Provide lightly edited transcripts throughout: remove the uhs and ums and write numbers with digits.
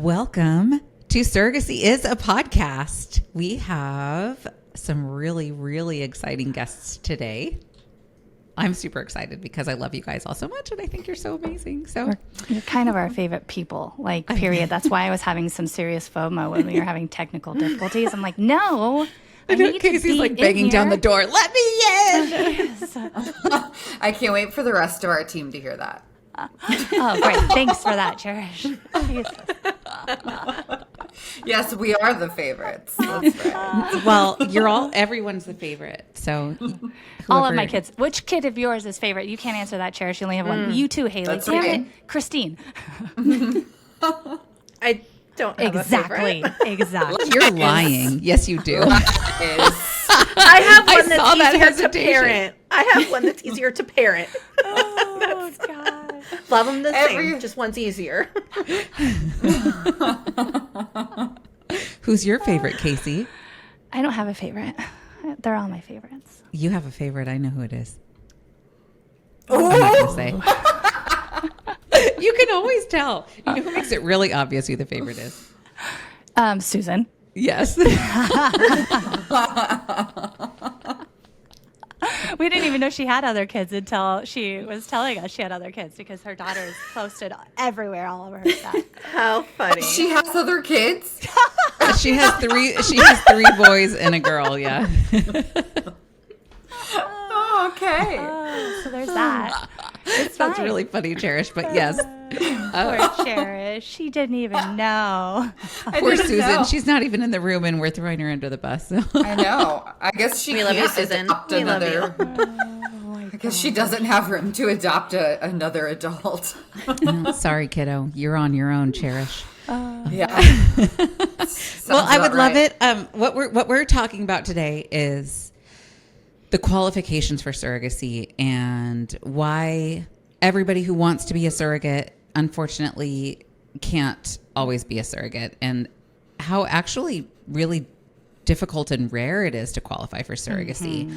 Welcome to Surrogacy Is, a podcast. We have some really, really exciting guests today. I'm super excited because I love you guys all so much and I think you're so amazing. So you're kind of our favorite people, like, period. That's why I was having some serious FOMO when we were having technical difficulties. I'm like, no. I know Casey's like banging down the door. Let me in. Yes. I can't wait for the rest of our team to hear that. Oh, great. Thanks for that, Cherish. Yes, we are the favorites. That's right. Well, everyone's the favorite. So all of my kids. Which kid of yours is favorite? You can't answer that, Cherish. You only have one. You too, Haleigh. That's Damn okay. it. Christine. I don't have Exactly. Exactly. you're lying. Yes, you do. I have one saw that that's easier to hesitation. parent. I have one that's easier to parent. Oh, God. Love them the same. Just one's easier. Who's your favorite, Casey? I don't have a favorite. They're all my favorites. You have a favorite. I know who it is. I'm not going to say. You can always tell. You know who makes it really obvious who the favorite is? Susan. Yes. We didn't even know she had other kids until she was telling us she had other kids because her daughter's posted everywhere all over her stuff. How funny. She has other kids? She has three boys and a girl, yeah. Oh, okay. Oh, so there's that. It's That's fine. really funny, Cherish, but yes. Poor Cherish. She didn't even know. Poor didn't Susan. know. She's not even in the room and we're throwing her under the bus. So. I know. I guess she We love you, can't Susan. adopt We love another. I guess she doesn't have room to adopt another adult. No, sorry, kiddo. You're on your own, Cherish. Yeah. Well, I would love it. What we're talking about today is the qualifications for surrogacy and why everybody who wants to be a surrogate unfortunately can't always be a surrogate, and how actually really difficult and rare it is to qualify for surrogacy.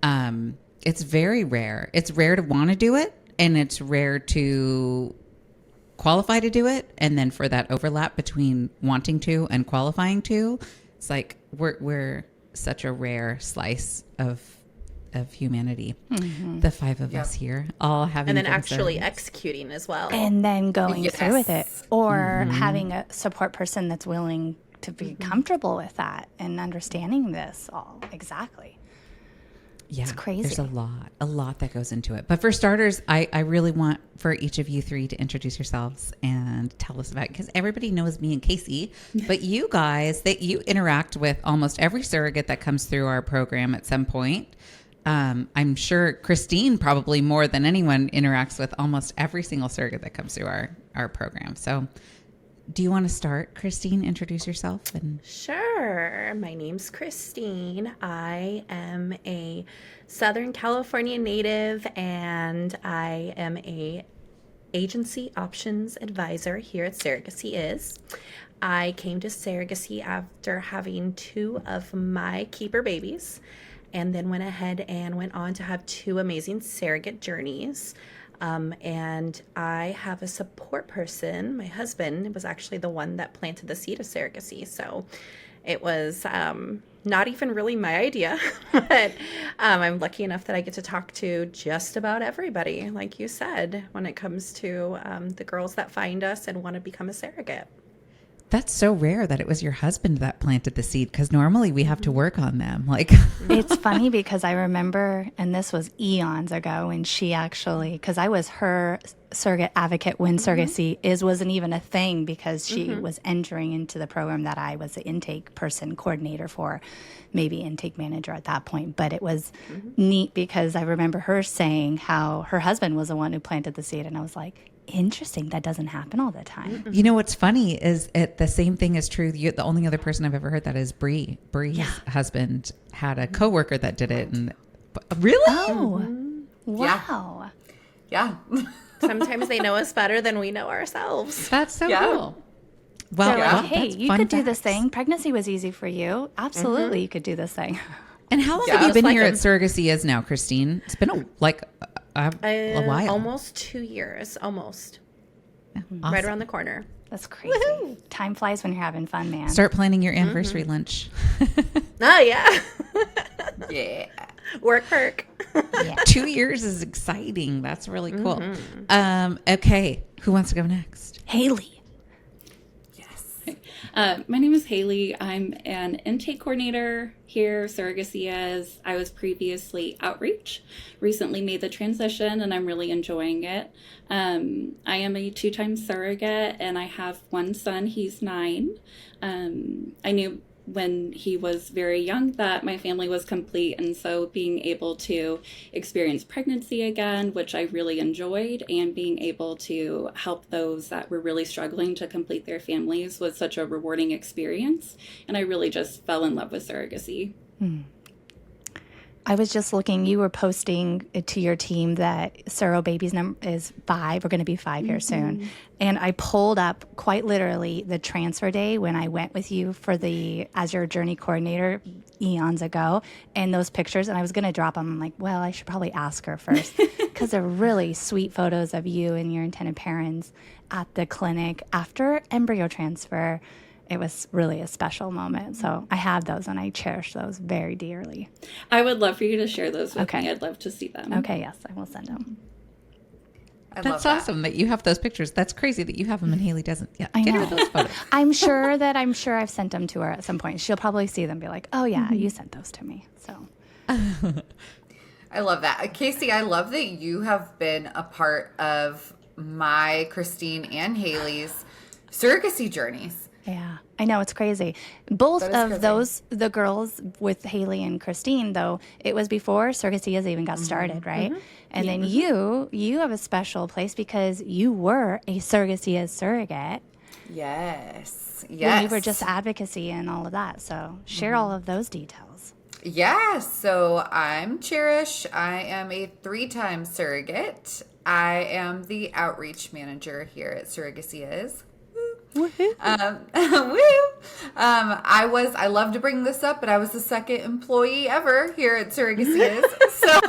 Mm-hmm. It's very rare. It's rare to want to do it, and it's rare to qualify to do it, and then for that overlap between wanting to and qualifying to, it's like we're such a rare slice of humanity. Mm-hmm. The five of us here all having And then been actually surrogates. executing as well. And then going Yes. through with it. Or having a support person that's willing to be comfortable with that and understanding this all. Exactly. Yeah, It's crazy. There's a lot that goes into it. But for starters, I really want for each of you three to introduce yourselves and tell us about it, because everybody knows me and Casey, but you guys, that you interact with almost every surrogate that comes through our program at some point. I'm sure Christine probably more than anyone interacts with almost every single surrogate that comes through our program. So do you want to start, Christine? Introduce yourself. And Sure. My name's Christine. I am a Southern California native, and I am a agency options advisor here at Surrogacy Is. I came to Surrogacy after having 2 of my keeper babies, and then went ahead and went on to have 2 amazing surrogate journeys. And I have a support person. My husband was actually the one that planted the seed of surrogacy. So it was not even really my idea, but I'm lucky enough that I get to talk to just about everybody, like you said, when it comes to the girls that find us and want to become a surrogate. that's so rare that it was your husband that planted the seed, because normally we have to work on them. Like, It's funny because I remember, and this was eons ago, and she actually, because I was her surrogate advocate when Surrogacy Is wasn't even a thing, because she was entering into the program that I was the intake person coordinator for, maybe intake manager at that point. But it was neat because I remember her saying how her husband was the one who planted the seed, and I was like, interesting, that doesn't happen all the time. you know, what's funny is the same thing is true. The only other person I've ever heard that is Bree. Bree's husband had a coworker that did it. And really? Oh, wow. Yeah. Sometimes they know us better than we know ourselves. That's so Yeah. cool. Well, They're like, well, hey, that's you fun could do this facts. thing. Pregnancy was easy for you. Absolutely, you could do this thing. And how long Yeah, have you it's been like here a- at Surrogacy Is now, Christine? It's been a while. Almost 2 years, almost. Awesome. Right around the corner. That's crazy. Woo-hoo. Time flies when you're having fun, man. Start planning your anniversary lunch. Oh, yeah. Yeah. Work. Yeah. 2 years is exciting. That's really cool. Okay. Who wants to go next? Haleigh. My name is Haleigh. I'm an intake coordinator here, Surrogacy Is. I was previously outreach, recently made the transition, and I'm really enjoying it. I am a 2-time surrogate, and I have one son. He's 9. I knew when he was very young that my family was complete, and so being able to experience pregnancy again, which I really enjoyed, and being able to help those that were really struggling to complete their families was such a rewarding experience, and I really just fell in love with surrogacy. I was just looking, you were posting to your team that Surro baby's number is 5. We're going to be 5 here soon. And I pulled up quite literally the transfer day when I went with you as your journey coordinator eons ago, and those pictures, and I was going to drop them. I'm like, well, I should probably ask her first because they're really sweet photos of you and your intended parents at the clinic after embryo transfer. It was really a special moment. So I have those and I cherish those very dearly. I would love for you to share those with Okay. me. I'd love to see them. Okay, yes, I will send them. That's awesome that you have those pictures. That's crazy that you have them and Haleigh doesn't. Yeah, I get know. her those photos. I'm sure I've sent them to her at some point. She'll probably see them and be like, oh yeah, you sent those to me. So I love that. Casey, I love that you have been a part of my, Christine, and Haleigh's surrogacy journeys. yeah, I know, it's crazy. Both That is of crazy. those, the girls with Haleigh and Christine, though, it was before Surrogacy Is even got started, right? And then you have a special place because you were a Surrogacy Is surrogate. Yes. When Yes. you were just advocacy and all of that. So share all of those details. Yes. So I'm Cherish. I am a 3-time surrogate. I am the outreach manager here at Surrogacy Is. Woohoo. I love to bring this up, but I was the second employee ever here at Surrogacy Is. So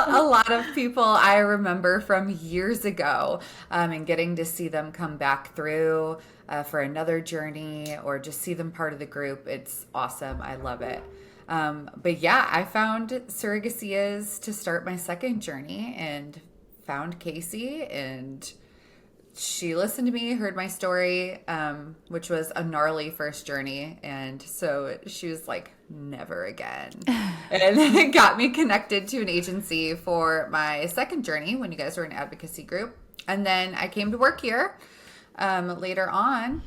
a lot of people I remember from years ago, and getting to see them come back through for another journey or just see them part of the group. It's awesome. I love it. But yeah, I found Surrogacy Is to start my second journey and found Casey, and she listened to me, heard my story, which was a gnarly first journey. And so she was like, never again. And it got me connected to an agency for my second journey when you guys were an advocacy group. And then I came to work here later on.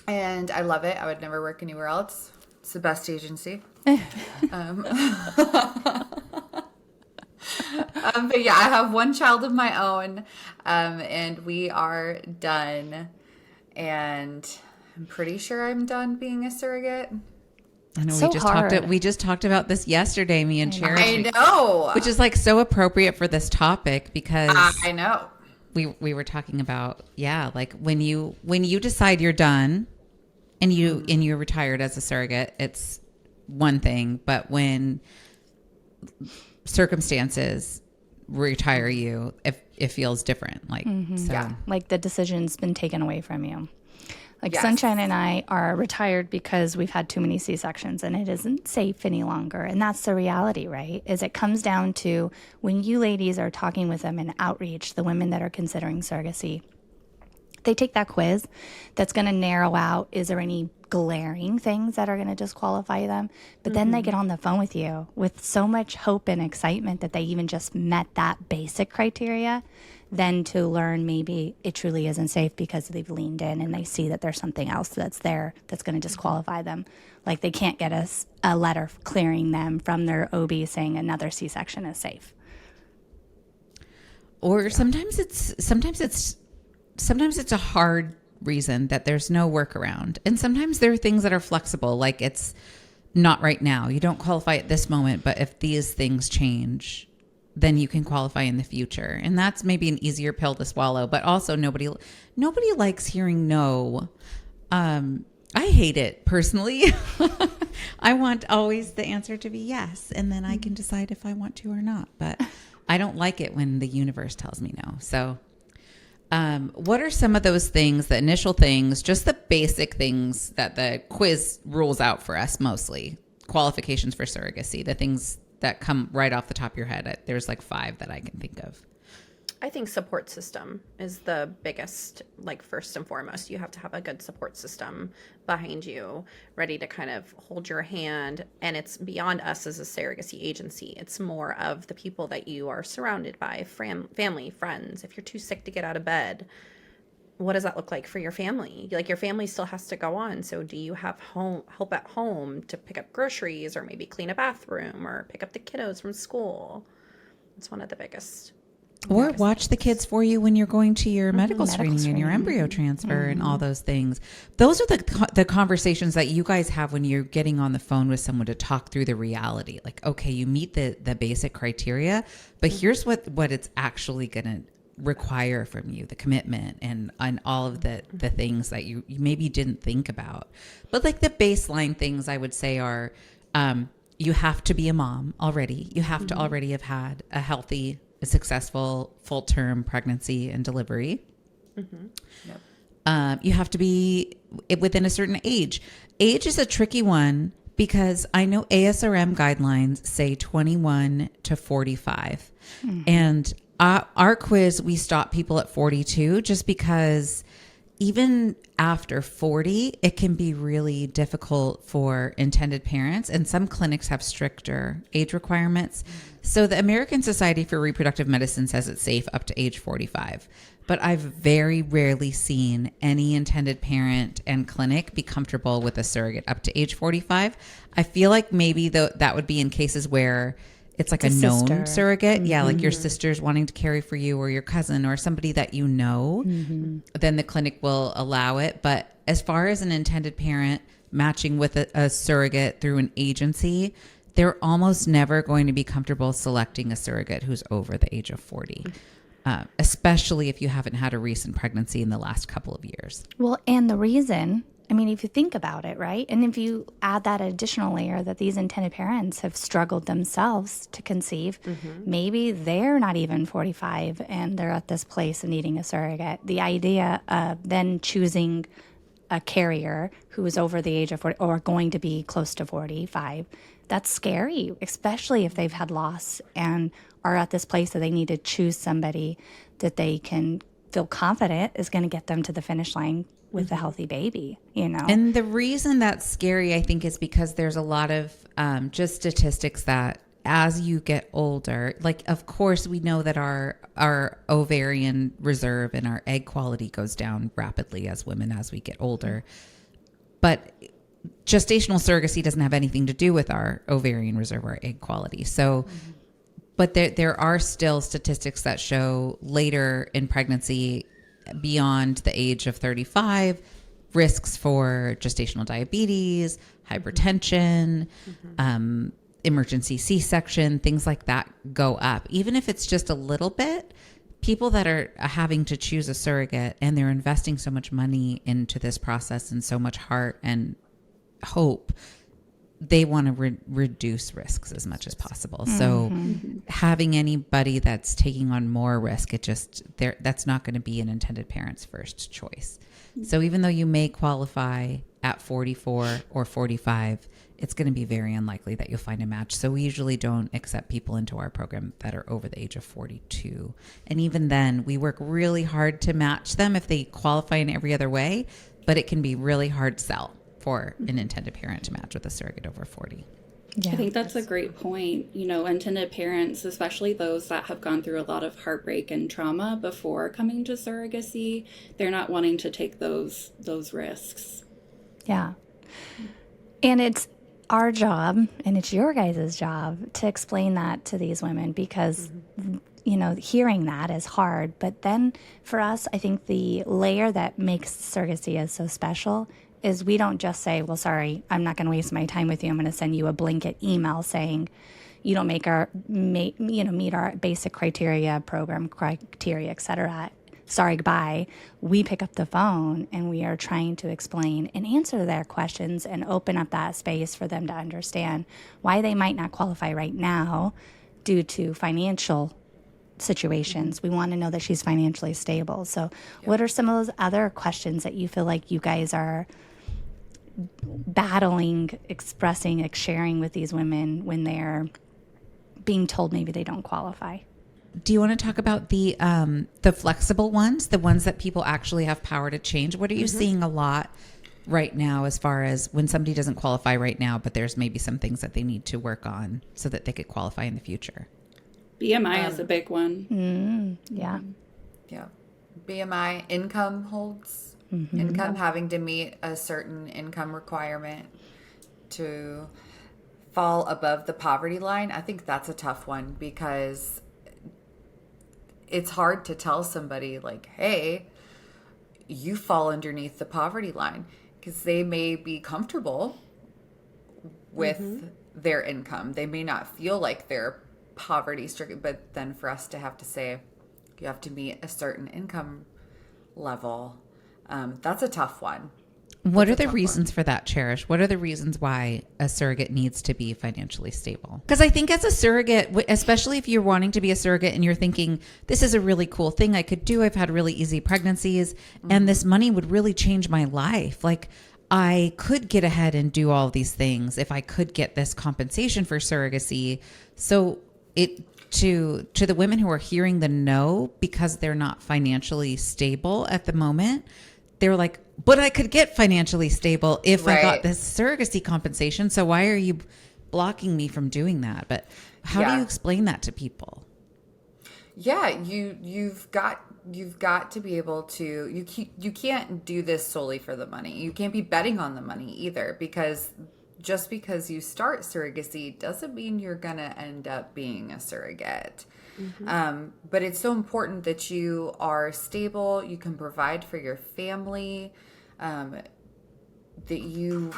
And I love it. I would never work anywhere else. It's the best agency. But yeah, I have one child of my own, and we are done. And I'm pretty sure I'm done being a surrogate. I know So hard. we just talked about this yesterday, me and Cherish. I know. Which is like so appropriate for this topic because I know. we were talking about, yeah, like when you decide you're done and you're retired as a surrogate, it's one thing, but when circumstances retire you, it feels different. Like, so. Yeah. Like the decision's been taken away from you. Like Yes. Sunshine and I are retired because we've had too many C-sections and it isn't safe any longer. And that's the reality, right? Is it comes down to when you ladies are talking with them in outreach, the women that are considering surrogacy, they take that quiz that's going to narrow out, is there any glaring things that are going to disqualify them? But then they get on the phone with you with so much hope and excitement that they even just met that basic criteria, then to learn maybe it truly isn't safe because they've leaned in and they see that there's something else that's there that's going to disqualify them. Like they can't get a letter clearing them from their OB saying another C-section is safe. Or sometimes it's a hard reason that there's no workaround. And sometimes there are things that are flexible, like it's not right now. You don't qualify at this moment, but if these things change, then you can qualify in the future. And that's maybe an easier pill to swallow, but also nobody likes hearing no. I hate it personally. I want always the answer to be yes, and then I can decide if I want to or not. But I don't like it when the universe tells me no. So What are some of those things, the initial things, just the basic things that the quiz rules out for us mostly? Qualifications for surrogacy, the things that come right off the top of your head. There's like 5 that I can think of. I think support system is the biggest, like first and foremost. You have to have a good support system behind you, ready to kind of hold your hand. And it's beyond us as a surrogacy agency. It's more of the people that you are surrounded by, family, friends. If you're too sick to get out of bed, what does that look like for your family? Like, your family still has to go on. So do you have help at home to pick up groceries, or maybe clean a bathroom, or pick up the kiddos from school? It's one of the biggest. Or watch the kids for you when you're going to your medical screening and your embryo transfer and all those things. Those are the conversations that you guys have when you're getting on the phone with someone to talk through the reality. Like, okay, you meet the basic criteria, but here's what it's actually going to require from you, the commitment and all of the things that you maybe didn't think about. But like the baseline things I would say are, you have to be a mom already. You have to already have had a healthy, a successful full-term pregnancy and delivery. You have to be within a certain age. Age is a tricky one because I know ASRM guidelines say 21 to 45. And our quiz, we stop people at 42 just because even after 40, it can be really difficult for intended parents, and some clinics have stricter age requirements. So the American Society for Reproductive Medicine says it's safe up to age 45. But I've very rarely seen any intended parent and clinic be comfortable with a surrogate up to age 45. I feel like maybe that would be in cases where it's like a known surrogate. Yeah, like your sister's wanting to carry for you, or your cousin, or somebody that you know, then the clinic will allow it. But as far as an intended parent matching with a surrogate through an agency, they're almost never going to be comfortable selecting a surrogate who's over the age of 40, especially if you haven't had a recent pregnancy in the last couple of years. Well, and the reason, I mean, if you think about it, right? And if you add that additional layer that these intended parents have struggled themselves to conceive, maybe they're not even 45 and they're at this place of needing a surrogate. The idea of then choosing a carrier who is over the age of 40 or going to be close to 45, that's scary, especially if they've had loss and are at this place that they need to choose somebody that they can feel confident is going to get them to the finish line with a healthy baby, you know? And the reason that's scary, I think, is because there's a lot of just statistics that as you get older, like, of course, we know that our ovarian reserve and our egg quality goes down rapidly as women as we get older. But gestational surrogacy doesn't have anything to do with our ovarian reserve or egg quality. So, but there are still statistics that show later in pregnancy, beyond the age of 35, risks for gestational diabetes, hypertension, emergency C-section, things like that go up. Even if it's just a little bit, people that are having to choose a surrogate and they're investing so much money into this process and so much heart and hope, they want to reduce risks as much as possible. So having anybody that's taking on more risk, that's not going to be an intended parent's first choice. So even though you may qualify at 44 or 45, it's going to be very unlikely that you'll find a match. So we usually don't accept people into our program that are over the age of 42. And even then, we work really hard to match them if they qualify in every other way, but it can be really hard sell for an intended parent to match with a surrogate over 40. Yeah. I think that's a great point. You know, intended parents, especially those that have gone through a lot of heartbreak and trauma before coming to surrogacy, they're not wanting to take those risks. Yeah. And it's our job, and it's your guys' job to explain that to these women because, you know, hearing that is hard. But then for us, I think the layer that makes surrogacy is so special is we don't just say, well, sorry, I'm not going to waste my time with you. I'm going to send you a blanket email saying you don't meet our basic criteria, program criteria, et cetera. Sorry, goodbye. We pick up the phone and we are trying to explain and answer their questions and open up that space for them to understand why they might not qualify right now due to financial situations. We want to know that she's financially stable. So what are some of those other questions that you feel like you guys are battling, expressing, like sharing with these women when they're being told maybe they don't qualify? Do you want to talk about the flexible ones, the ones that people actually have power to change? What are you seeing a lot right now as far as when somebody doesn't qualify right now, but there's maybe some things that they need to work on so that they could qualify in the future? BMI is a big one. Yeah. Yeah. BMI, income holds. Income, having to meet a certain income requirement to fall above the poverty line. I think that's a tough one because it's hard to tell somebody like, hey, you fall underneath the poverty line, because they may be comfortable with their income. They may not feel like they're poverty stricken, but then for us to have to say you have to meet a certain income level, that's a tough one. What are the reasons for that, Cherish? What are the reasons why a surrogate needs to be financially stable? Because I think as a surrogate, especially if you're wanting to be a surrogate and you're thinking, this is a really cool thing I could do. I've had really easy pregnancies and this money would really change my life. Like, I could get ahead and do all these things if I could get this compensation for surrogacy. So to the women who are hearing the no because they're not financially stable at the moment, they're like, but I could get financially stable if I got this surrogacy compensation. So why are you blocking me from doing that? But how do you explain that to people? Yeah, you've got to be able to, you can't do this solely for the money. You can't be betting on the money either, because just because you start surrogacy doesn't mean you're going to end up being a surrogate. But it's so important that you are stable, you can provide for your family, that you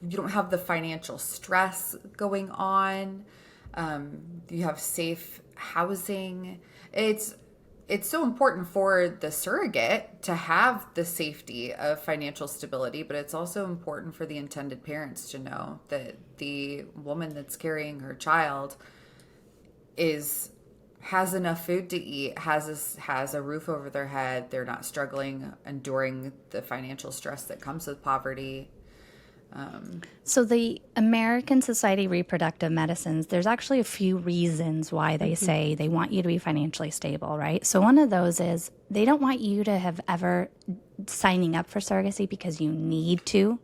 don't have the financial stress going on. You have safe housing. It's so important for the surrogate to have the safety of financial stability, but it's also important for the intended parents to know that the woman that's carrying her child has enough food to eat, has a roof over their head. They're not struggling, enduring the financial stress that comes with poverty. So the American Society of Reproductive Medicines, there's actually a few reasons why they say they want you to be financially stable, right? So one of those is they don't want you to have ever signing up for surrogacy because you need to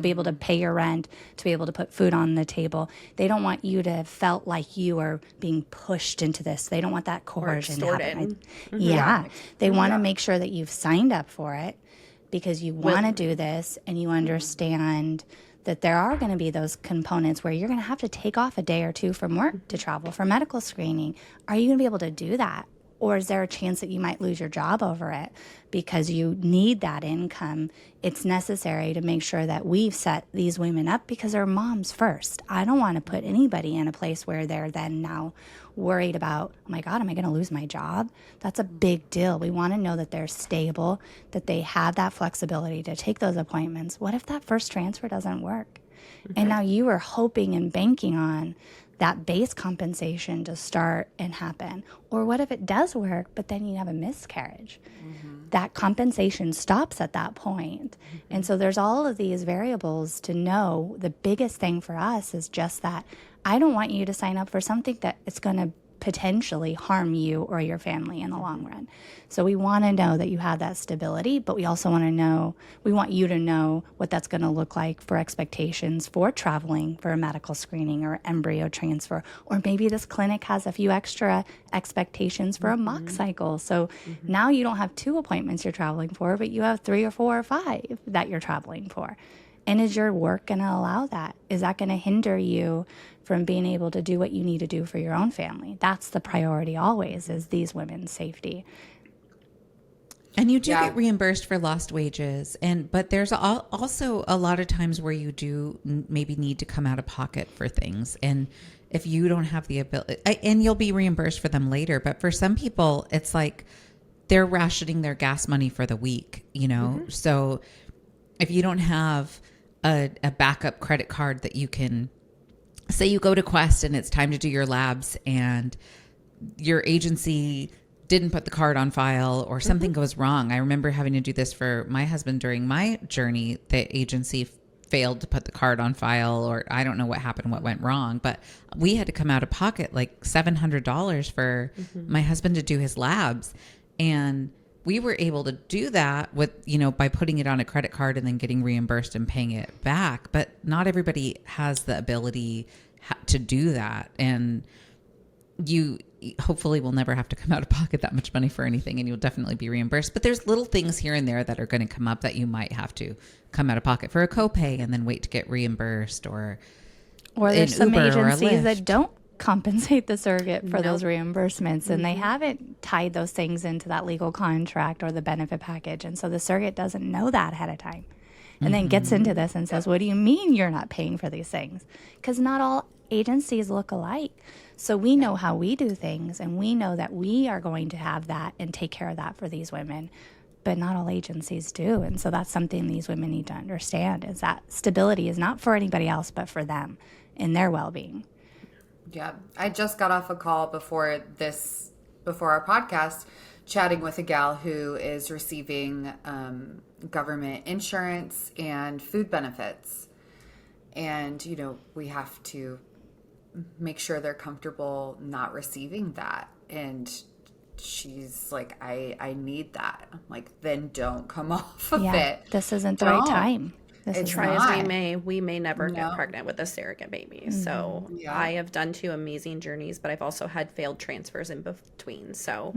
be able to pay your rent, to be able to put food on the table. They don't want you to have felt like you are being pushed into this. They don't want that coercion to happen. Yeah. They want to make sure that you've signed up for it because you want to do this and you understand that there are going to be those components where you're going to have to take off a day or two from work to travel for medical screening. Are you going to be able to do that? Or is there a chance that you might lose your job over it because you need that income? It's necessary to make sure that we've set these women up because they're moms first. I don't want to put anybody in a place where they're then now worried about, oh my God, am I going to lose my job? That's a big deal. We want to know that they're stable, that they have that flexibility to take those appointments. What if that first transfer doesn't work? And now you are hoping and banking on that base compensation to start and happen. Or what if it does work, but then you have a miscarriage? That compensation stops at that point. And so there's all of these variables to know. The biggest thing for us is just that I don't want you to sign up for something that it's going to potentially harm you or your family in the long run. So we want to know that you have that stability, but we also want you to know what that's going to look like for expectations for traveling for a medical screening or embryo transfer, or maybe this clinic has a few extra expectations for a mock cycle. So now you don't have 2 appointments you're traveling for, but you have 3 or 4 or 5 that you're traveling for. And is your work going to allow that? Is that going to hinder you from being able to do what you need to do for your own family? That's the priority always, is these women's safety. And you do get reimbursed for lost wages, but there's also a lot of times where you do maybe need to come out of pocket for things. And if you don't have the ability, and you'll be reimbursed for them later, but for some people, it's like they're rationing their gas money for the week, you know? So if you don't have a backup credit card that you can, say you go to Quest and it's time to do your labs and your agency didn't put the card on file or something goes wrong. I remember having to do this for my husband during my journey. The agency failed to put the card on file, or I don't know what happened, what went wrong, but we had to come out of pocket like $700 for my husband to do his labs. And we were able to do that with, by putting it on a credit card and then getting reimbursed and paying it back. But not everybody has the ability to do that. And you hopefully will never have to come out of pocket that much money for anything, and you'll definitely be reimbursed. But there's little things here and there that are going to come up that you might have to come out of pocket for a copay and then wait to get reimbursed, or there's some Uber or a agencies Lyft. that don't compensate the surrogate for those reimbursements, and they haven't tied those things into that legal contract or the benefit package, and so the surrogate doesn't know that ahead of time, and then gets into this and says, what do you mean you're not paying for these things? Because not all agencies look alike. So we know how we do things, and we know that we are going to have that and take care of that for these women, but not all agencies do. And so that's something these women need to understand, is that stability is not for anybody else but for them in their well-being. Yeah, I just got off a call before our podcast, chatting with a gal who is receiving government insurance and food benefits. And, we have to make sure they're comfortable not receiving that. And she's like, I need that. I'm like, then don't come off of it. This isn't the right time. Try as we may never get pregnant with a surrogate baby. So I have done 2 amazing journeys, but I've also had failed transfers in between. So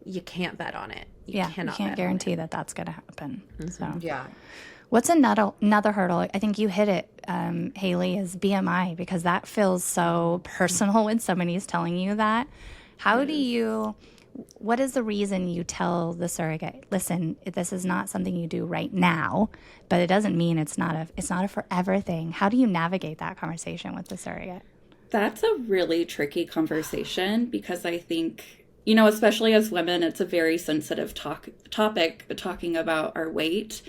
you can't bet on it. You can't guarantee that that's going to happen. So what's another hurdle? I think you hit it, Haleigh, is BMI, because that feels so personal when somebody's telling you that. What is the reason you tell the surrogate, listen, this is not something you do right now, but it doesn't mean it's not a forever thing. How do you navigate that conversation with the surrogate? That's a really tricky conversation, because I think, especially as women, it's a very sensitive topic, talking about our weight.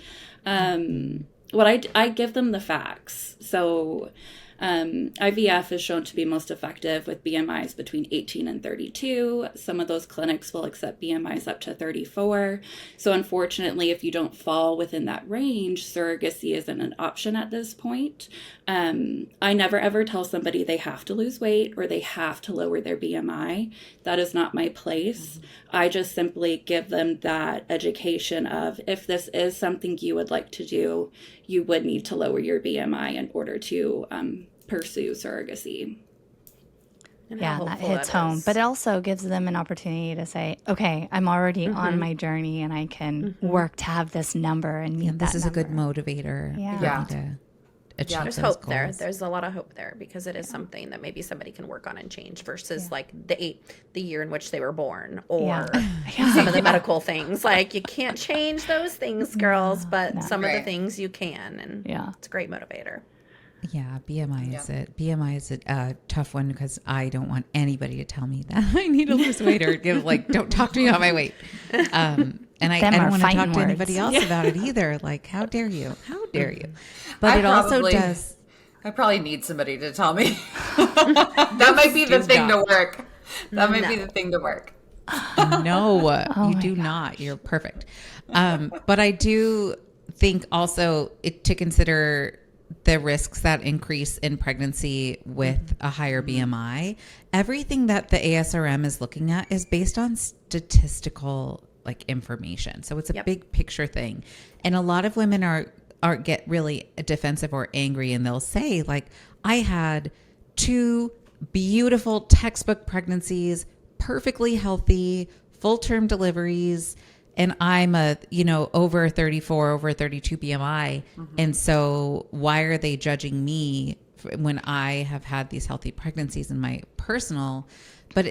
I give them the facts. So IVF is shown to be most effective with BMIs between 18 and 32. Some of those clinics will accept BMIs up to 34. So unfortunately, if you don't fall within that range, surrogacy isn't an option at this point. I never ever tell somebody they have to lose weight or they have to lower their BMI. That is not my place. I just simply give them that education of, if this is something you would like to do, you would need to lower your BMI in order to pursue surrogacy. And that hits home. But it also gives them an opportunity to say, okay, I'm already on my journey, and I can work to have this number and meet that This is number. a good motivator. There's hope there. There's a lot of hope there, because it is something that maybe somebody can work on and change versus like the year in which they were born, or some of the medical things. Like, you can't change those things, girls, but some of the things you can, and it's a great motivator. Yeah, BMI is it. BMI is a tough one, because I don't want anybody to tell me that I need to lose weight, or don't talk to me about my weight. And I don't want to talk to anybody else about it either. Like, how dare you? How dare you? But I probably need somebody to tell me. That might be the thing to work. That might be the thing to work. No, you do not. You're perfect. But I do think also to consider the risks that increase in pregnancy with a higher BMI. Everything that the ASRM is looking at is based on statistical information. So it's a big picture thing. And a lot of women get really defensive or angry, and they'll say, I had 2 beautiful textbook pregnancies, perfectly healthy, full-term deliveries, and I'm over 34, over 32 BMI. And so why are they judging me when I have had these healthy pregnancies in my personal? But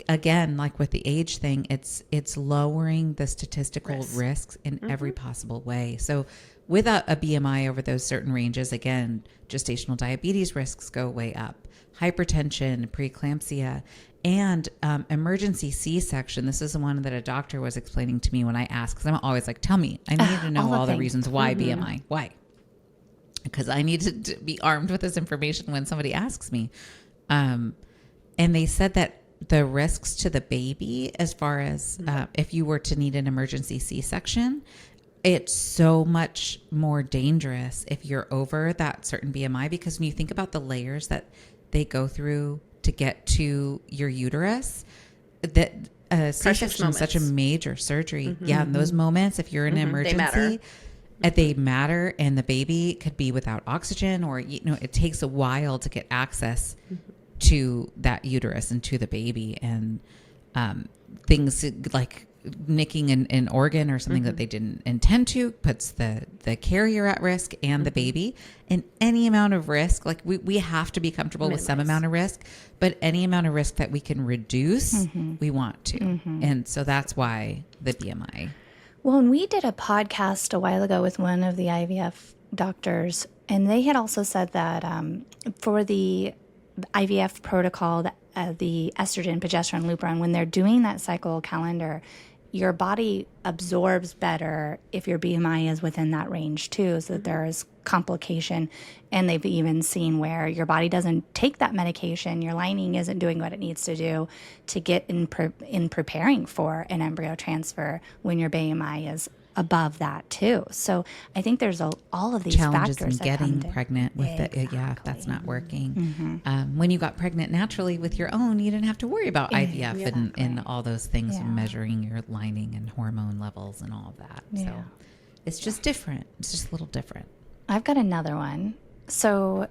again, like with the age thing, it's lowering the statistical risks in every possible way. So with a BMI over those certain ranges, again, gestational diabetes risks go way up, hypertension, preeclampsia, and emergency C-section. This is the one that a doctor was explaining to me when I asked, because I'm always like, tell me, I need to know all the reasons why BMI. Why? Because I need to be armed with this information when somebody asks me. And they said that the risks to the baby as far as if you were to need an emergency C-section, it's so much more dangerous if you're over that certain BMI, because when you think about the layers that they go through to get to your uterus, that C-section is such a major surgery. Yeah, in those moments, if you're in an emergency, they matter, and the baby could be without oxygen, or it takes a while to get access to that uterus and to the baby, and things like nicking an organ or something that they didn't intend to puts the carrier at risk and the baby. And any amount of risk, like we have to be comfortable with some amount of risk, but any amount of risk that we can reduce, we want to. And so that's why the BMI. Well, and we did a podcast a while ago with one of the IVF doctors, and they had also said that for the IVF protocol, the estrogen, progesterone, leuprine, when they're doing that cycle calendar, your body absorbs better if your BMI is within that range too, so that there is complication. And they've even seen where your body doesn't take that medication, your lining isn't doing what it needs to do to get in preparing for an embryo transfer when your BMI is above that too. So I think there's all of these challenges factors in getting pregnant with it. Yeah, if that's not working. When you got pregnant naturally with your own, you didn't have to worry about IVF and all those things, and measuring your lining and hormone levels and all of that. So it's just different. It's just a little different. I've got another one. So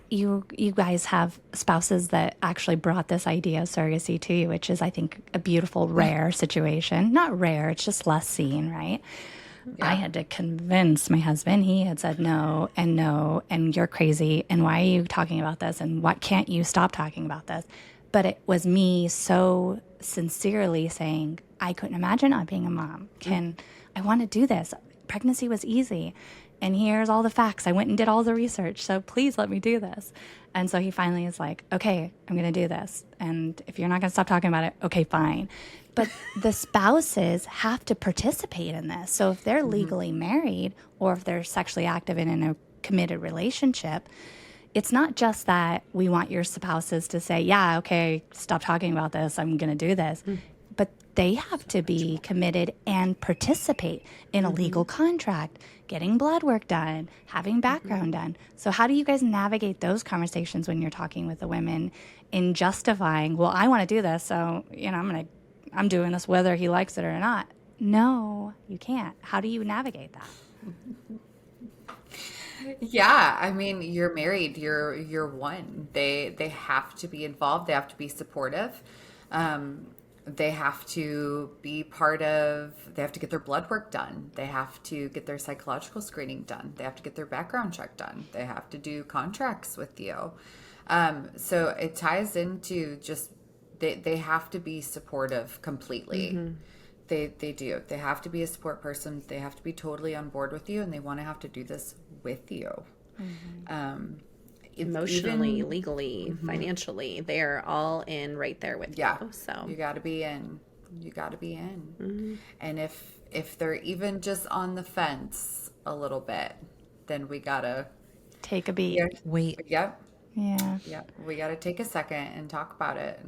you guys have spouses that actually brought this idea of surrogacy to you, which is, I think, a beautiful, rare situation. Not rare, it's just less seen, right? Yeah. I had to convince my husband. He had said no, and you're crazy, and why are you talking about this, and what can't you stop talking about this? But it was me so sincerely saying, I couldn't imagine not being a mom. I want to do this. Pregnancy was easy. And here's all the facts. I went and did all the research. So please let me do this. And so he finally is like, okay, I'm going to do this. And if you're not going to stop talking about it, okay, fine. But the spouses have to participate in this. So if they're legally married, or if they're sexually active and in a committed relationship, it's not just that we want your spouses to say, yeah, okay, stop talking about this. I'm going to do this. But they have to be committed and participate in a legal contract, getting blood work done, having background done. So how do you guys navigate those conversations when you're talking with the women in justifying, well, I want to do this, so I'm doing this whether he likes it or not? No, you can't. How do you navigate that? Yeah, I mean, you're married, you're one. They have to be involved, they have to be supportive. They have to be they have to get their blood work done. They have to get their psychological screening done. They have to get their background check done. They have to do contracts with you. So it ties into just, they have to be supportive completely. They do. They have to be a support person. They have to be totally on board with you, and they want to have to do this with you. Emotionally, legally, financially, they're all in right there with you. So you got to be in. You got to be in. And if they're even just on the fence a little bit, then we got to take a beat. Wait. Yep. Yeah. Yep. We got to take a second and talk about it,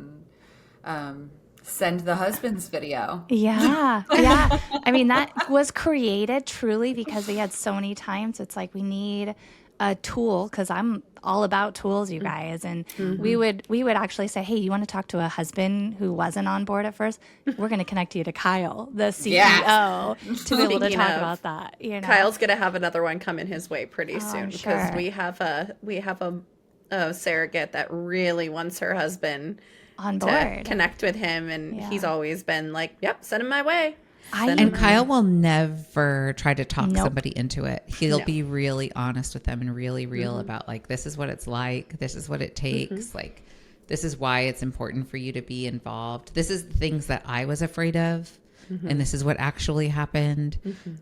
and send the husband's video. Yeah. Yeah. I mean, that was created truly because we had so many times. It's like we need a tool, because I'm all about tools, you guys. And we would actually say, hey, you want to talk to a husband who wasn't on board at first? We're going to connect you to Kyle, the CEO, to be able to talk about that. Kyle's going to have another one coming his way pretty soon, because we have a surrogate that really wants her husband on board to connect with him, and he's always been like, yep, send him my way. And Kyle will never try to talk somebody into it. He'll be really honest with them and really real about, like, this is what it's like. This is what it takes. Like, this is why it's important for you to be involved. This is the things that I was afraid of. And this is what actually happened.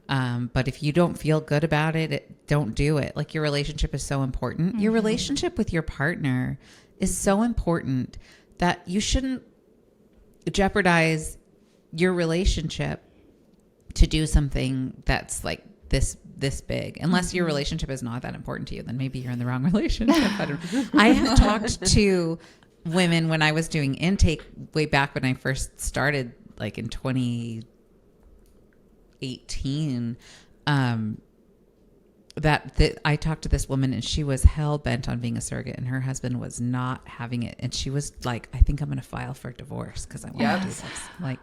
But if you don't feel good about it, don't do it. Like, your relationship is so important. Your relationship with your partner is so important that you shouldn't jeopardize your relationship to do something that's like this big. Unless your relationship is not that important to you, then maybe you're in the wrong relationship. I have talked to women when I was doing intake way back when I first started, like in 2018, that I talked to this woman and she was hell bent on being a surrogate and her husband was not having it. And she was like, I think I'm going to file for divorce because I want to do this. Like,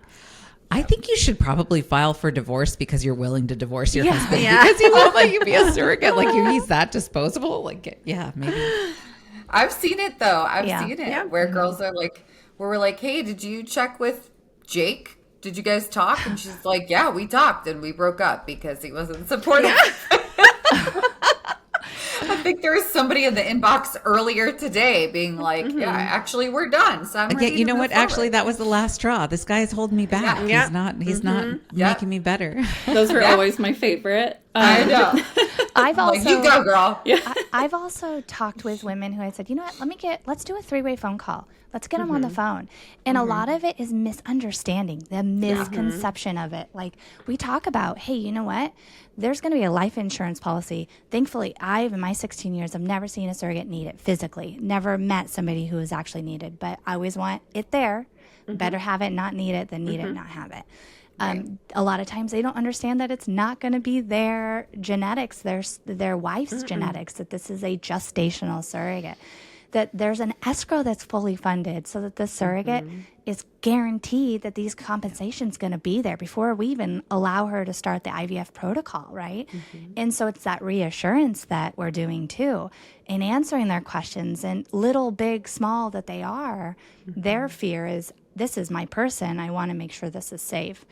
I think you should probably file for divorce because you're willing to divorce your husband because he won't let you be a surrogate. Like, he's that disposable. Like, yeah, maybe. I've seen it though. I've seen it where girls are like, where we're like, hey, did you check with Jake? Did you guys talk? And she's like, yeah, we talked and we broke up because he wasn't supportive. I think there was somebody in the inbox earlier today being like, yeah, actually we're done. So I'm ready you know to what? move forward. Actually, that was the last straw. This guy is holding me back. Yeah. He's not making me better. Those were always my favorite. I know. I've also, Like, you go, girl. I've also talked with women who I said, you know what, let's do a 3-way phone call. Let's get them on the phone. And a lot of it is misunderstanding, the misconception of it. Like, we talk about, hey, you know what? There's going to be a life insurance policy. Thankfully, in my 16 years, I've never seen a surrogate need it physically. Never met somebody who is actually needed. But I always want it there. Better have it, not need it, than need it, not have it. A lot of times they don't understand that it's not going to be their genetics, their wife's genetics, that this is a gestational surrogate, that there's an escrow that's fully funded so that the surrogate is guaranteed that these compensation's going to be there before we even allow her to start the IVF protocol, right? And so it's that reassurance that we're doing too, in answering their questions, and little, big, small that they are, their fear is, this is my person, I want to make sure this is safe.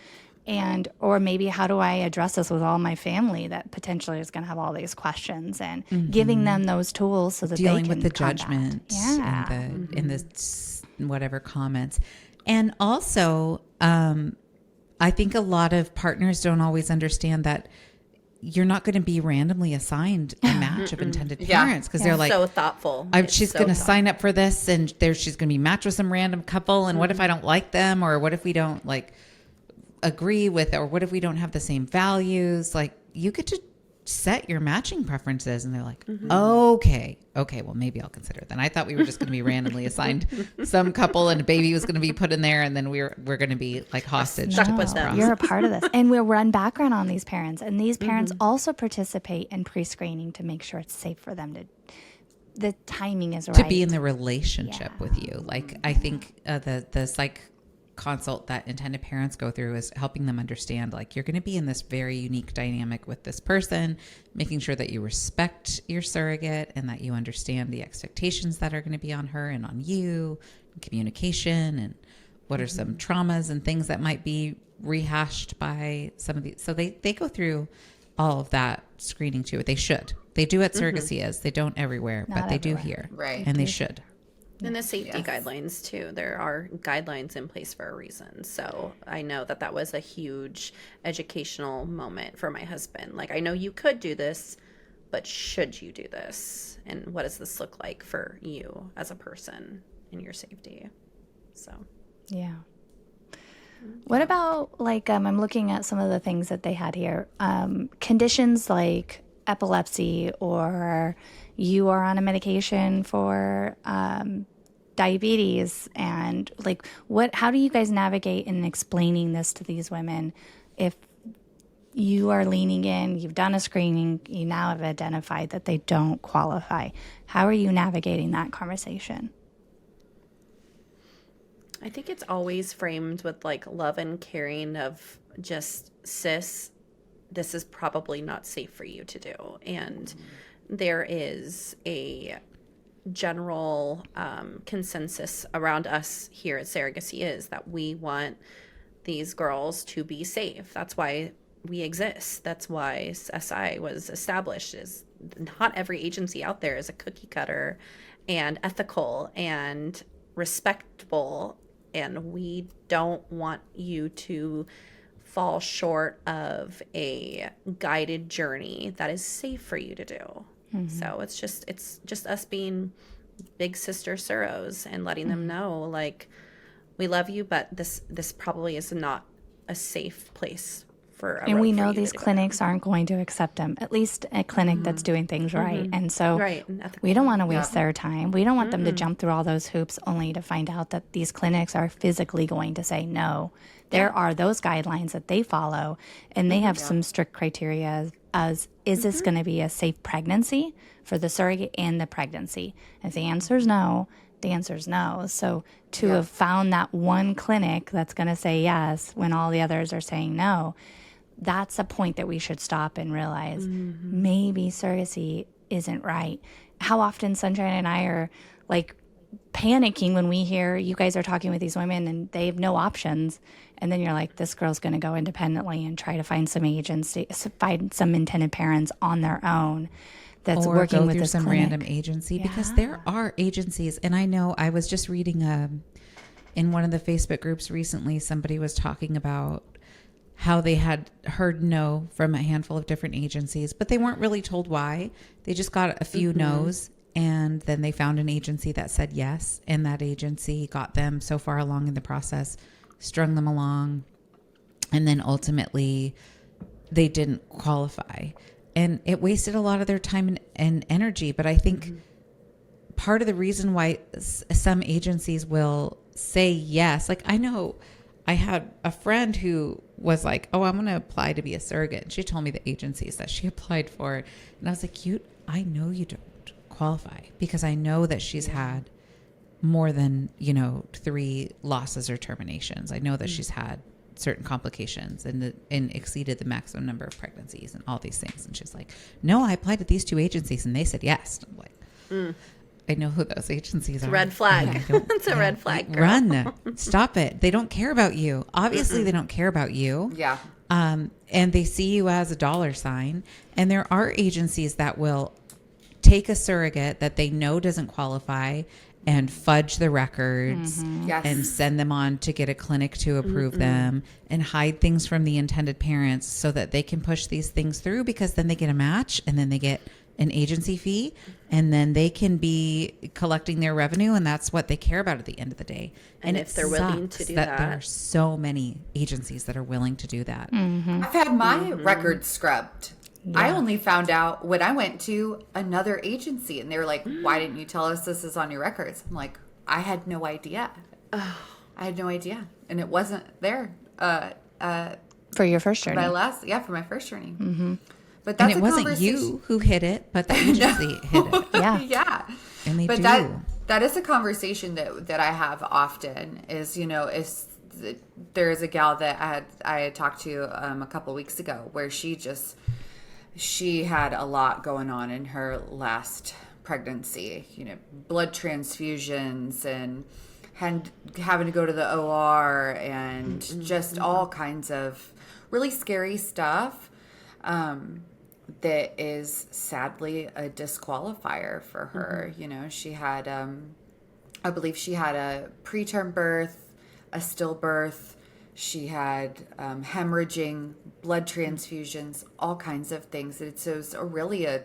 And, or maybe how do I address this with all my family that potentially is going to have all these questions, and giving them those tools so that Dealing they can with the combat. judgment and the whatever comments. And also, I think a lot of partners don't always understand that you're not going to be randomly assigned a match of intended parents, because they're like, so thoughtful. she's going to sign up for this and she's going to be matched with some random couple. And what if I don't like them? Or what if we don't agree with, or what if we don't have the same values? Like, you get to set your matching preferences, and they're like, okay, well, maybe I'll consider it then. I thought we were just going to be randomly assigned some couple and a baby was going to be put in there, and then we're going to be like hostage to this process. You're a part of this. And we'll run background on these parents, and these parents also participate in pre-screening to make sure it's safe for them the timing is right. To be in the relationship with you. Like, I think the psych consult that intended parents go through is helping them understand, like, you're going to be in this very unique dynamic with this person, making sure that you respect your surrogate and that you understand the expectations that are going to be on her and on you, and communication, and what are some traumas and things that might be rehashed by some of these. So they go through all of that screening too. They should. They do at Surrogacy Is. They don't everywhere, but they do here. Right. And they should. And the safety guidelines too. There are guidelines in place for a reason. So I know that was a huge educational moment for my husband. Like, I know you could do this, but should you do this? And what does this look like for you as a person and your safety? So, yeah. What about, like, I'm looking at some of the things that they had here. Conditions like epilepsy, or you are on a medication for diabetes, and like, how do you guys navigate in explaining this to these women? If you are leaning in, you've done a screening, you now have identified that they don't qualify. How are you navigating that conversation? I think it's always framed with like love and caring of just, sis, this is probably not safe for you to do. And there is a general consensus around us here at Surrogacy Is that we want these girls to be safe. That's why we exist. That's why SI was established. Is not every agency out there is a cookie cutter and ethical and respectable, and we don't want you to fall short of a guided journey that is safe for you to do. So it's just us being big sister surros and letting them know, like, we love you, but this probably is not a safe place for a And road we for know you to these go down. clinics aren't going to accept them, at least a clinic that's doing things right. And so Right, and ethical. we don't want to waste their time. We don't want them to jump through all those hoops only to find out that these clinics are physically going to say no. There are those guidelines that they follow, and they have some strict criteria as is this going to be a safe pregnancy for the surrogate and the pregnancy? If the answer is no, the answer is no. So to have found that one clinic that's going to say yes when all the others are saying no, that's a point that we should stop and realize maybe surrogacy isn't right. How often Sunshine and I are like panicking when we hear you guys are talking with these women and they have no options. And then you're like, this girl's going to go independently and try to find some agency, find some intended parents on their own that's or working go with through this some clinic. random agency, because there are agencies. And I know I was just reading in one of the Facebook groups recently, somebody was talking about how they had heard no from a handful of different agencies, but they weren't really told why. They just got a few no's, and then they found an agency that said yes, and that agency got them so far along in the process, strung them along, and then ultimately they didn't qualify. And it wasted a lot of their time and energy. But I think part of the reason why some agencies will say yes, like I know I had a friend who was like, oh, I'm going to apply to be a surrogate. And she told me the agencies that she applied for. And I was like, I know you don't qualify, because I know that she's had more than, 3 losses or terminations. I know that she's had certain complications and exceeded the maximum number of pregnancies and all these things. And she's like, no, I applied to these 2 agencies and they said yes. I'm like, I know who those agencies are. Red flag. It's a red flag, girl. Run. Stop it. They don't care about you. Obviously, they don't care about you. Yeah. And they see you as a dollar sign. And there are agencies that will take a surrogate that they know doesn't qualify and fudge the records Yes. and send them on to get a clinic to approve them and hide things from the intended parents so that they can push these things through, because then they get a match and then they get an agency fee and then they can be collecting their revenue, and that's what they care about at the end of the day. And if they're willing to do that. There are so many agencies that are willing to do that. I've had my records scrubbed. I only found out when I went to another agency, and they were like, why didn't you tell us this is on your records? I'm like, I had no idea. I had no idea. And it wasn't there. For your first journey. For my first journey. But And that's it wasn't you who hit it, but the agency hit it. Yeah. Yeah. And they do. That is a conversation that I have often is, there's a gal that I had talked to a couple weeks ago where she had a lot going on in her last pregnancy, blood transfusions and having to go to the OR and just all kinds of really scary stuff that is sadly a disqualifier for her. She had, I believe she had a preterm birth, a stillbirth. She had hemorrhaging, blood transfusions, all kinds of things. It was really a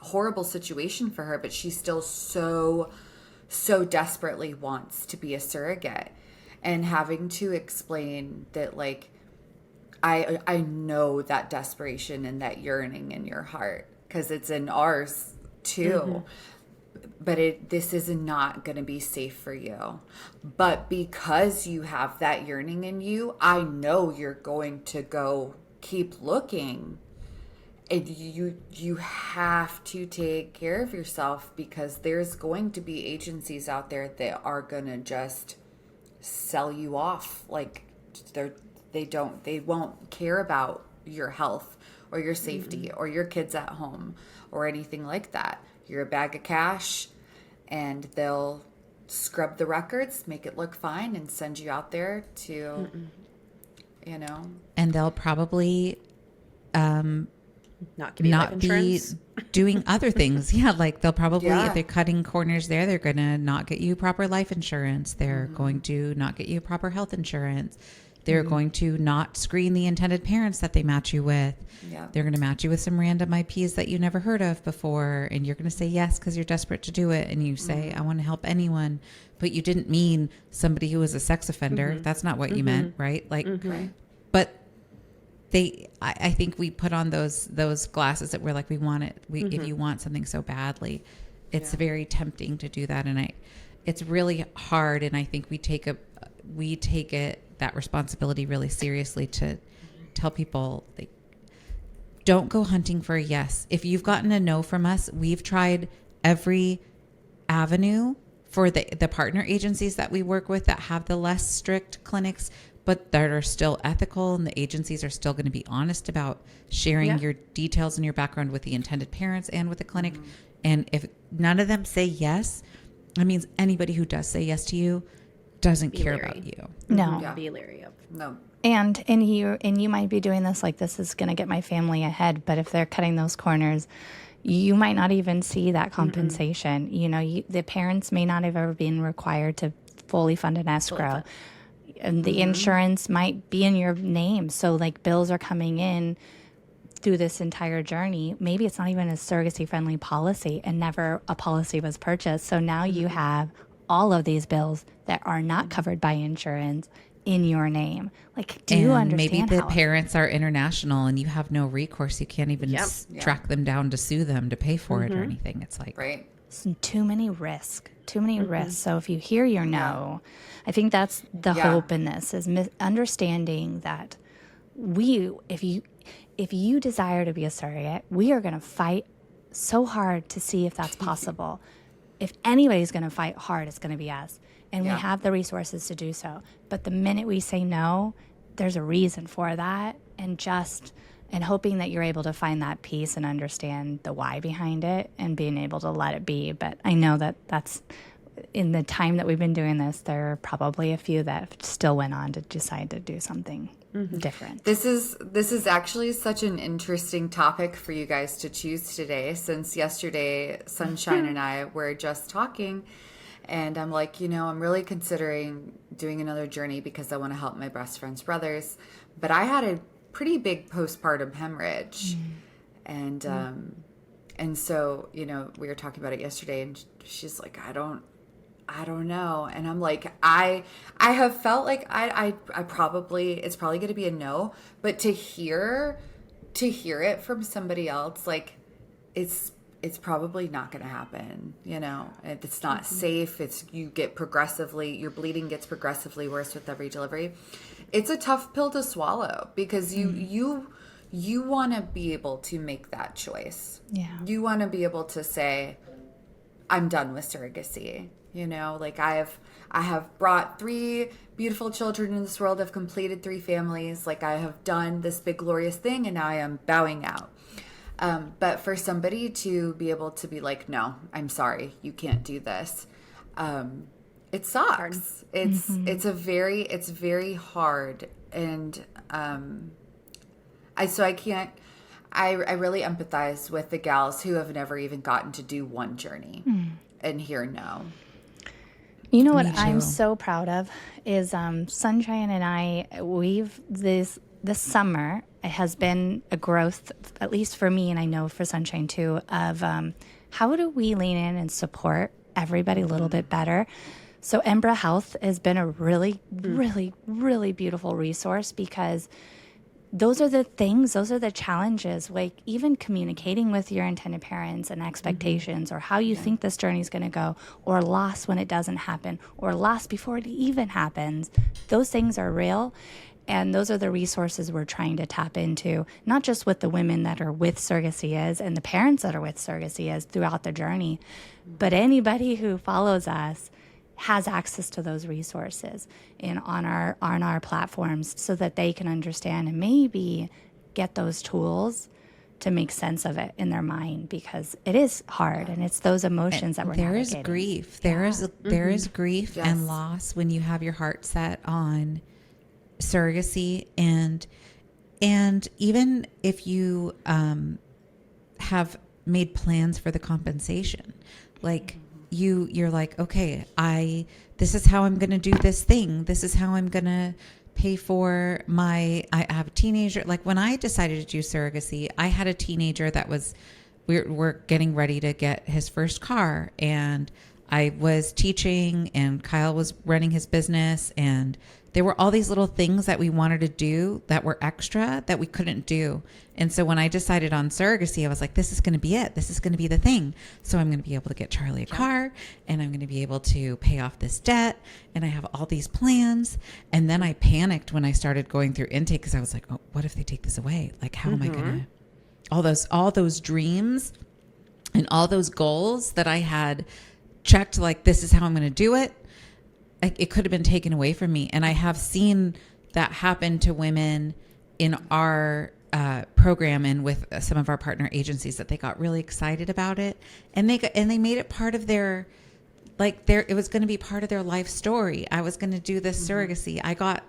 horrible situation for her, but she still so desperately wants to be a surrogate. And having to explain that, like, I know that desperation and that yearning in your heart, because it's in ours too. But this is not going to be safe for you. But because you have that yearning in you, I know you're going to go keep looking. And you have to take care of yourself, because there's going to be agencies out there that are going to just sell you off. Like they won't care about your health or your safety or your kids at home or anything like that. You're a bag of cash, and they'll scrub the records, make it look fine, and send you out there to, And they'll probably Not give you life not be insurance. doing other things. Yeah, like they'll probably, if they're cutting corners there, they're going to not get you proper life insurance. They're going to not get you proper health insurance. They're going to not screen the intended parents that they match you with. Yeah. They're going to match you with some random IPs that you never heard of before. And you're going to say yes because you're desperate to do it. And you say, I want to help anyone. But you didn't mean somebody who was a sex offender. That's not what you meant, right? Like, but I think we put on those glasses that we're like, we want it. If you want something so badly, it's very tempting to do that. And it's really hard. And I think we take that responsibility really seriously to tell people, like, don't go hunting for a yes. If you've gotten a no from us, we've tried every avenue for the partner agencies that we work with that have the less strict clinics, but that are still ethical, and the agencies are still going to be honest about sharing your details and your background with the intended parents and with the clinic. And if none of them say yes, that means anybody who does say yes to you doesn't care about you. No. Be leery of. No. And you might be doing this like, this is going to get my family ahead, but if they're cutting those corners, you might not even see that compensation. You know, the parents may not have ever been required to fully fund an escrow. And the insurance might be in your name. So like bills are coming in through this entire journey. Maybe it's not even a surrogacy friendly policy and never a policy was purchased. So now you have all of these bills that are not covered by insurance in your name. Like, do you understand? Maybe the parents are international and you have no recourse. You can't even track them down to sue them to pay for it or anything. It's like, Right. too many risks. So if you hear your no, I think that's the hope in this, is understanding that if you desire to be a surrogate, we are going to fight so hard to see if that's possible. If anybody's going to fight hard, it's going to be us. And we have the resources to do so. But the minute we say no, there's a reason for that. And hoping that you're able to find that peace and understand the why behind it and being able to let it be. But I know that's in the time that we've been doing this, there are probably a few that still went on to decide to do something different. This is actually such an interesting topic for you guys to choose today, since yesterday Sunshine and I were just talking, and I'm like, I'm really considering doing another journey because I want to help my best friend's brothers. But I had a pretty big postpartum hemorrhage. And so, we were talking about it yesterday, and she's like, I don't know. And I'm like, I have felt like I probably, it's probably going to be a no, but to hear it from somebody else, like it's probably not going to happen. It's not safe. Your bleeding gets progressively worse with every delivery. It's a tough pill to swallow because you want to be able to make that choice. Yeah. You want to be able to say, I'm done with surrogacy. Like I have brought 3 beautiful children in this world. I've completed 3 families. Like I have done this big glorious thing, and now I am bowing out. But for somebody to be able to be like, no, I'm sorry, you can't do this. It sucks. It's very hard. And, I really empathize with the gals who have never even gotten to do one journey and hear no. You know what I'm so proud of is Sunshine and I, this summer, it has been a growth, at least for me, and I know for Sunshine too, of how do we lean in and support everybody a little bit better. So Embra Health has been a really, really, really beautiful resource, because those are the challenges, like even communicating with your intended parents and expectations, or how you think this journey is going to go, or loss when it doesn't happen, or loss before it even happens. Those things are real. And those are the resources we're trying to tap into, not just with the women that are with Surrogacy Is and the parents that are with Surrogacy Is throughout the journey, but anybody who follows us has access to those resources on our platforms, so that they can understand and maybe get those tools to make sense of it in their mind, because it is hard, and it's those emotions that we're navigating. There is grief. There is grief and loss when you have your heart set on surrogacy, and even if you have made plans for the compensation, like you're like, okay, this is how I'm going to do this thing. This is how I'm going to pay for I have a teenager. Like when I decided to do surrogacy, I had a teenager that we're getting ready to get his first car, and I was teaching and Kyle was running his business, and there were all these little things that we wanted to do that were extra that we couldn't do. And so when I decided on surrogacy, I was like, this is going to be it. This is going to be the thing. So I'm going to be able to get Charlie a car, and I'm going to be able to pay off this debt. And I have all these plans. And then I panicked when I started going through intake, because I was like, oh, what if they take this away? Like, how am I going to, all those dreams and all those goals that I had checked, like, this is how I'm going to do it. It could have been taken away from me. And I have seen that happen to women in our program and with some of our partner agencies, that they got really excited about it, and they made it part of their, it was going to be part of their life story. I was going to do this surrogacy. I got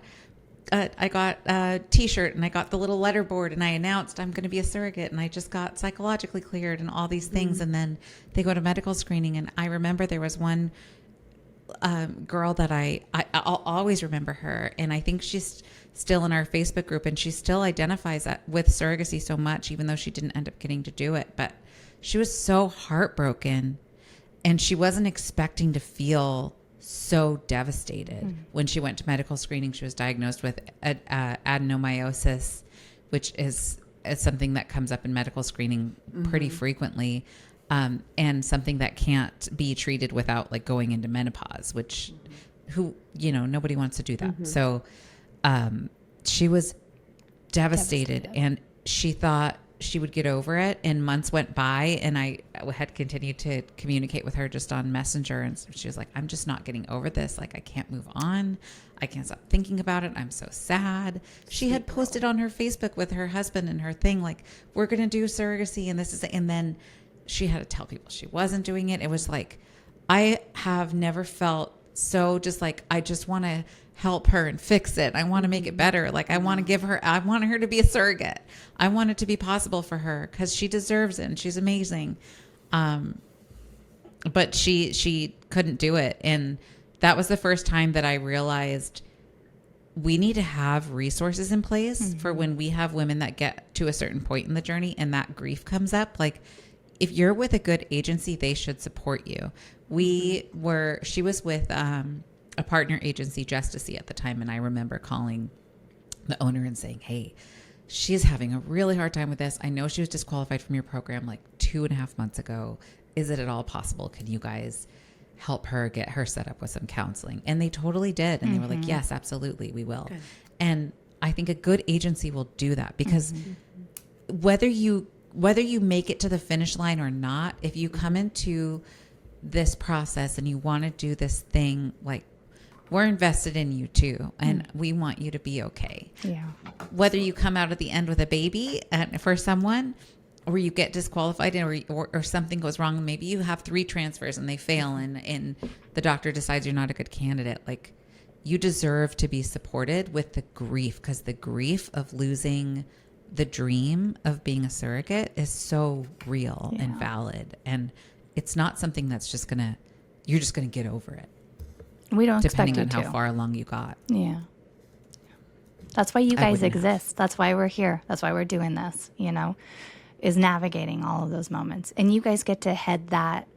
a t-shirt, and I got the little letterboard, and I announced I'm going to be a surrogate, and I just got psychologically cleared and all these things. And then they go to medical screening. And I remember there was one girl that I'll always remember her. And I think she's still in our Facebook group, and she still identifies that with surrogacy so much, even though she didn't end up getting to do it. But she was so heartbroken, and she wasn't expecting to feel so devastated. When she went to medical screening, she was diagnosed with adenomyosis, which is something that comes up in medical screening pretty frequently. And something that can't be treated without going into menopause, which nobody wants to do that. So she was devastated, and she thought she would get over it. And months went by, and I had continued to communicate with her just on Messenger. And she was like, I'm just not getting over this. I can't move on. I can't stop thinking about it. I'm so sad. She had posted on her Facebook with her husband and her thing, we're going to do surrogacy, and this is it. And then she had to tell people she wasn't doing it. It was I have never felt so just I just want to help her and fix it. I want to make it better. I want her to be a surrogate. I want it to be possible for her, because she deserves it, and she's amazing. But she couldn't do it. And that was the first time that I realized we need to have resources in place for when we have women that get to a certain point in the journey and that grief comes up. If you're with a good agency, they should support you. She was with a partner agency, Justicey, at the time. And I remember calling the owner and saying, hey, she's having a really hard time with this. I know she was disqualified from your program 2.5 months ago. Is it at all possible? Can you guys help her, get her set up with some counseling? And they totally did. And they were like, yes, absolutely, we will. Good. And I think a good agency will do that, because whether you make it to the finish line or not, if you come into this process and you want to do this thing, we're invested in you too, and we want you to be okay. Yeah. Whether you come out at the end with a baby for someone, or you get disqualified, or something goes wrong, maybe you have 3 transfers and they fail, and the doctor decides you're not a good candidate. You deserve to be supported with the grief, because the grief of losing the dream of being a surrogate is so real and valid, and it's not something that's you're just gonna get over it. We don't expect depending you on to. how far along you got. Yeah. That's why you guys exist. That's why we're here. That's why we're doing this, is navigating all of those moments. And you guys get to head that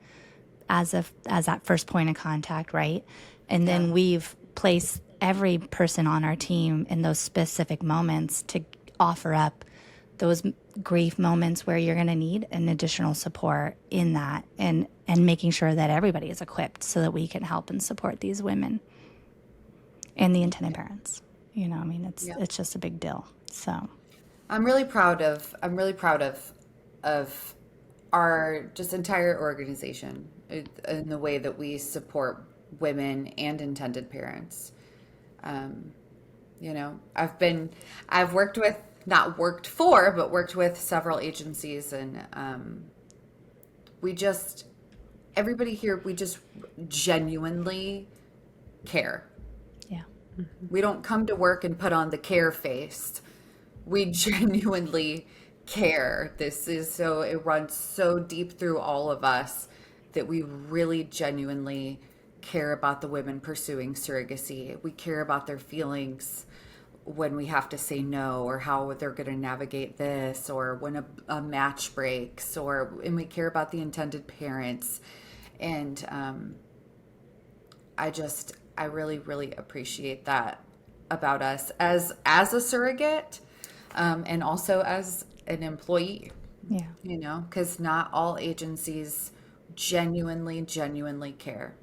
as that first point of contact, right? And then we've placed every person on our team in those specific moments to offer up those grief moments where you're going to need an additional support in that, and making sure that everybody is equipped so that we can help and support these women and the intended parents. It's just a big deal. So I'm really proud of our just entire organization in the way that we support women and intended parents. I've worked with several agencies, and everybody here, we just genuinely care. Yeah. We don't come to work and put on the care face. We genuinely care. It runs so deep through all of us that we really genuinely care about the women pursuing surrogacy. We care about their feelings when we have to say no, or how they're going to navigate this, or when a match breaks, and we care about the intended parents. And I really, really appreciate that about us as a surrogate, and also as an employee. Yeah. You know, because not all agencies genuinely care.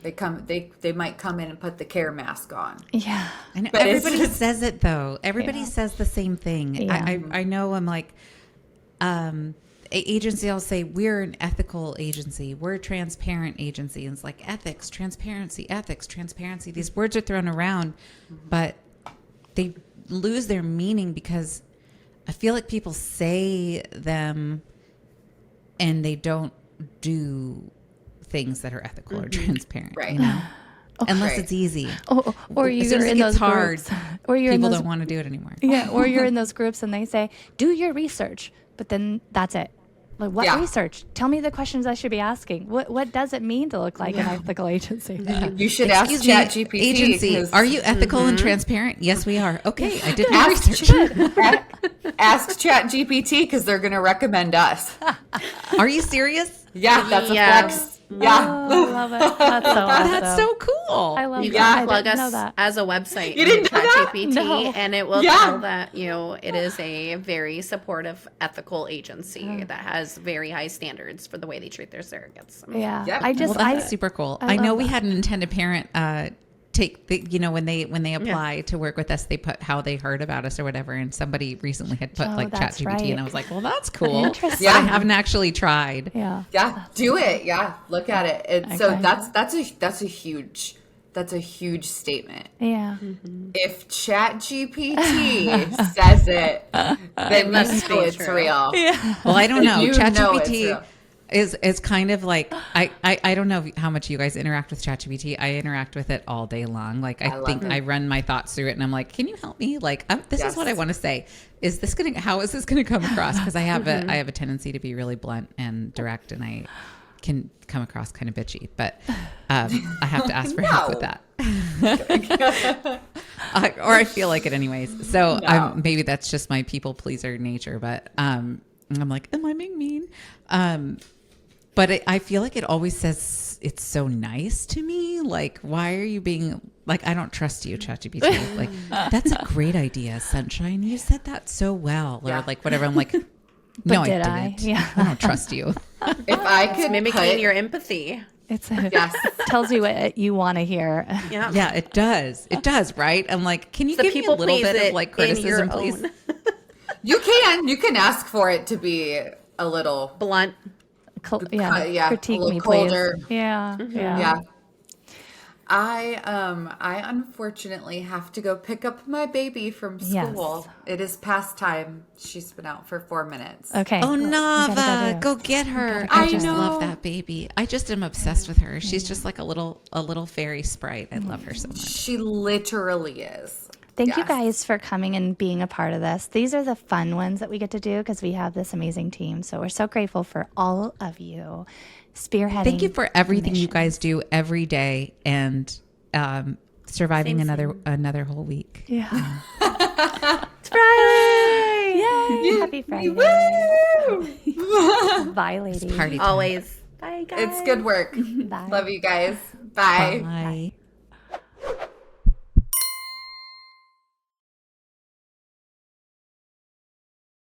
They might come in and put the care mask on. Yeah. I know. But Everybody it's just- says it though. Everybody says the same thing. Yeah. I know. I'm like, agency. I'll say we're an ethical agency. We're a transparent agency. And it's like ethics, transparency. These words are thrown around, but they lose their meaning because I feel like people say them and they don't do things that are ethical or transparent. Right. You know? Unless Right. it's easy. Or As soon you're as it in gets those hard, groups. Or you're in people those, don't want to do it anymore. yeah, or you're in those groups and they say, do your research, but then that's it. Like, what Yeah. research? Tell me the questions I should be asking. What does it mean to look like an ethical agency? You should ask Excuse me, ChatGPT. agency, 'cause- are you ethical and transparent? Yes, we are. Okay, I did my Ask, research. ask ChatGPT because they're going to recommend us. Are you serious? Yeah, that's Yeah. a flex. Yeah. Oh, I love it. That's so awesome. That's so cool. I love You that. can I plug didn't know us that. as a website You didn't in know that? ChatGPT, No. and it will Yeah. tell that it is a very supportive, ethical agency that has very high standards for the way they treat their surrogates. Yeah. Yep. I just, Well, that's super cool. I I know love we that. had an intended parent take the, when they apply to work with us, they put how they heard about us or whatever, and somebody recently had put Oh, like that's ChatGPT, right. and I was like, well, that's cool. Interesting. But I haven't actually tried. yeah. Yeah, do it. Yeah, look at it. And so Okay. that's a huge statement. Yeah. If ChatGPT says it, then must you know be it's true. real. Well, I don't know. You know it's ChatGPT real. is kind of like I don't know how much you guys interact with ChatGPT. I interact with it all day long. Like I love think it. I run my thoughts through it, and I'm like, can you help me? Like this Yes. is what I want to say. How is this gonna come across? Because I have a tendency to be really blunt and direct, and I can come across kind of bitchy. But I have to ask for help with that. Or I feel like it anyways. So No. maybe that's just my people pleaser nature. But I'm like, am I being mean? But I feel like it always says it's so nice to me. Like, why are you being like, I don't trust you, ChatGPT. Like, that's a great idea, Sunshine. You said that so well. Or Yeah. like whatever. I'm like, no, I did didn't. I? Yeah. I don't trust you. If I could Mimicking put, your empathy. It's yes, tells you what you want to hear. Yeah. Yeah, it does. It does, right? I'm like, can you The give me a people little please bit it of like in your criticism, please? own. you can ask for it to be a little Blunt. yeah, Critique a little me, colder. please. Yeah. Yeah. Yeah. I unfortunately have to go pick up my baby from school. Yes. It is past time. She's been out for 4 minutes. Okay. Oh, Well, you gotta Nava, go. go get her. I I just know. love that baby. I just am obsessed with her. She's just like a little fairy sprite. I love her so much. She literally is. Thank you Yes. guys for coming and being a part of this. These are the fun ones that we get to do because we have this amazing team. So we're so grateful for all of you spearheading. Thank you for everything you guys do every day and surviving another whole week. Yeah. It's Friday! Yay! Happy Friday. Bye, ladies. Party time. Always. Bye, guys. It's good work. Bye. Love you guys. Bye. Bye.